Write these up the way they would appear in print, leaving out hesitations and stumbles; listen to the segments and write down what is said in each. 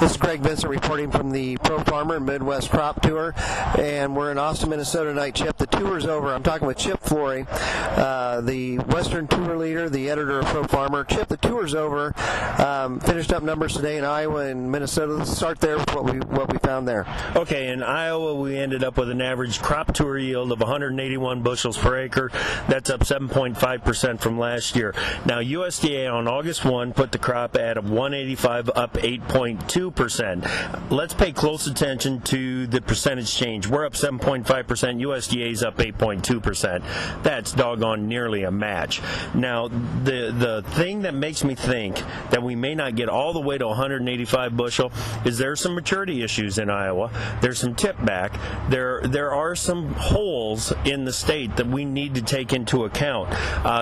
This is Greg Vincent reporting from the Pro Farmer Midwest Crop Tour, and we're in Austin, Minnesota tonight. Chip, the tour's over. I'm talking with Chip Flory, the Western Tour leader, the editor of Pro Farmer. Chip, the tour's over. Finished up numbers today in Iowa and Minnesota. Let's start there with what we found there. Okay, in Iowa we ended up with an average crop tour yield of 181 bushels per acre. That's up 7.5% from last year. Now USDA on August 1 put the crop at 185, up 8.2%. Let's pay close attention to the percentage change. We're up 7.5%. USDA's up 8.2%. That's doggone nearly a match. Now, the thing that makes me think that we may not get all the way to 185 bushel is there's some maturity issues in Iowa. There's some tip back. There are some holes in the state that we need to take into account.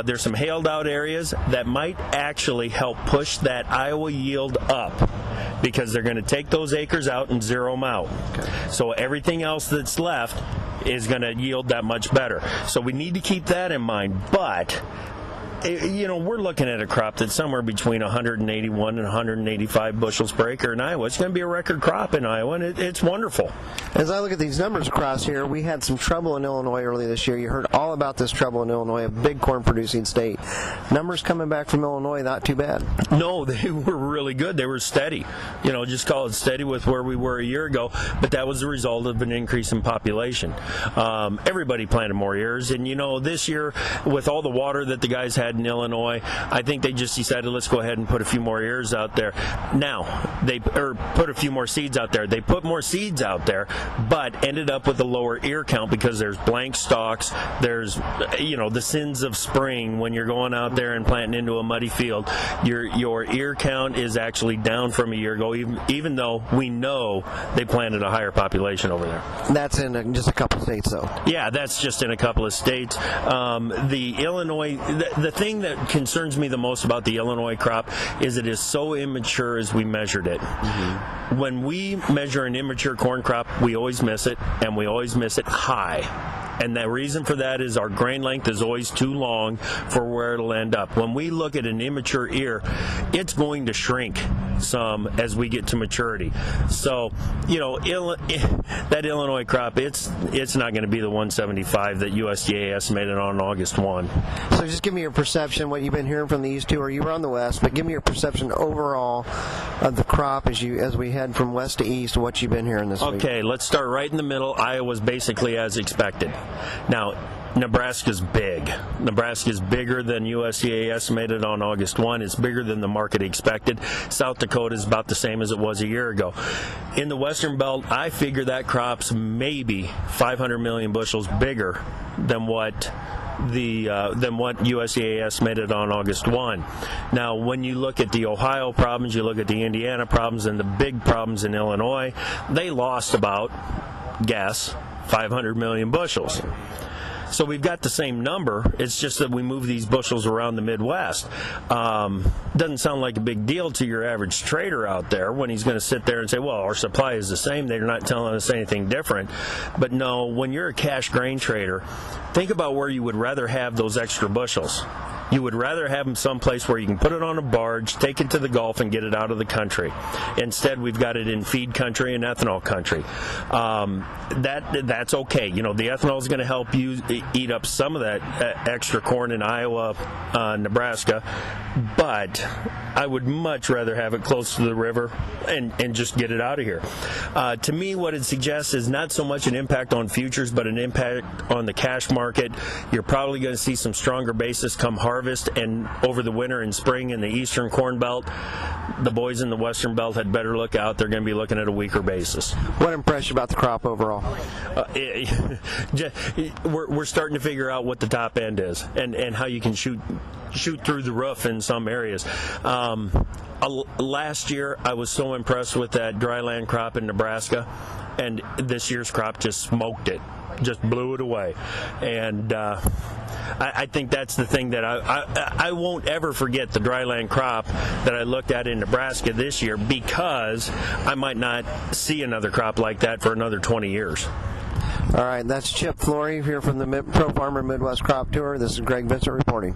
There's some hailed out areas that might actually help push that Iowa yield up, because they're going to take those acres out and zero them out. Okay. So everything else that's left is going to yield that much better. So we need to keep that in mind. But you know, we're looking at a crop that's somewhere between 181 and 185 bushels per acre in Iowa. It's going to be a record crop in Iowa, and it's wonderful. As I look at these numbers across here, we had some trouble in Illinois early this year. You heard all about this trouble in Illinois, a big corn-producing state. Numbers coming back from Illinois, not too bad. No, they were really good. They were steady. You know, just call it steady with where we were a year ago, but that was the result of an increase in population. Everybody planted more ears, and you know, this year, with all the water that the guys had in Illinois, I think they just decided, let's go ahead and put a few more ears out there. Now, put a few more seeds out there. They put more seeds out there, but ended up with a lower ear count because there's blank stalks. There's, you know, the sins of spring when you're going out there and planting into a muddy field. Your ear count is actually down from a year ago, even though we know they planted a higher population over there. That's in just a couple states, though. Yeah, that's just in a couple of states. The Illinois, the thing that concerns me the most about the Illinois crop is it is so immature as we measured it. Mm-hmm. When we measure an immature corn crop, we always miss it, and we always miss it high. And the reason for that is our grain length is always too long for where it'll end up. When we look at an immature ear, it's going to shrink some as we get to maturity. So, you know, that Illinois crop, it's not going to be the 175 that USDA estimated on August 1. So just give me your perception, what you've been hearing from the East Tour. You were on the West, but give me your perception overall of the crop as we head from West to East, what you've been hearing this week. Okay, let's start right in the middle. Iowa's basically as expected. Now, Nebraska's big. Nebraska's bigger than USDA estimated on August 1. It's bigger than the market expected. South Dakota is about the same as it was a year ago. In the Western Belt, I figure that crop's maybe 500 million bushels bigger than what USDA estimated on August 1. Now, when you look at the Ohio problems, you look at the Indiana problems, and the big problems in Illinois, they lost about, guess, 500 million bushels. So we've got the same number. It's just that we move these bushels around the Midwest. Doesn't sound like a big deal to your average trader out there when he's going to sit there and say, well, our supply is the same. They're not telling us anything different. But no, when you're a cash grain trader, think about where you would rather have those extra bushels. You would rather have them someplace where you can put it on a barge, take it to the Gulf, and get it out of the country. Instead, we've got it in feed country and ethanol country. That's okay. You know, the ethanol is going to help you eat up some of that extra corn in Iowa, Nebraska, but I would much rather have it close to the river and just get it out of here. To me, what it suggests is not so much an impact on futures, but an impact on the cash market. You're probably going to see some stronger basis come harvest and over the winter and spring in the Eastern Corn Belt. The boys in the Western Belt had better look out. They're going to be looking at a weaker basis. What impressed you about the crop overall? We're starting to figure out what the top end is and how you can shoot through the roof in some areas. Last year, I was so impressed with that dryland crop in Nebraska, and this year's crop just smoked it, just blew it away. And I think that's the thing that I won't ever forget, the dryland crop that I looked at in Nebraska this year, because I might not see another crop like that for another 20 years. All right, that's Chip Flory here from the Pro Farmer Midwest Crop Tour. This is Greg Vincent reporting.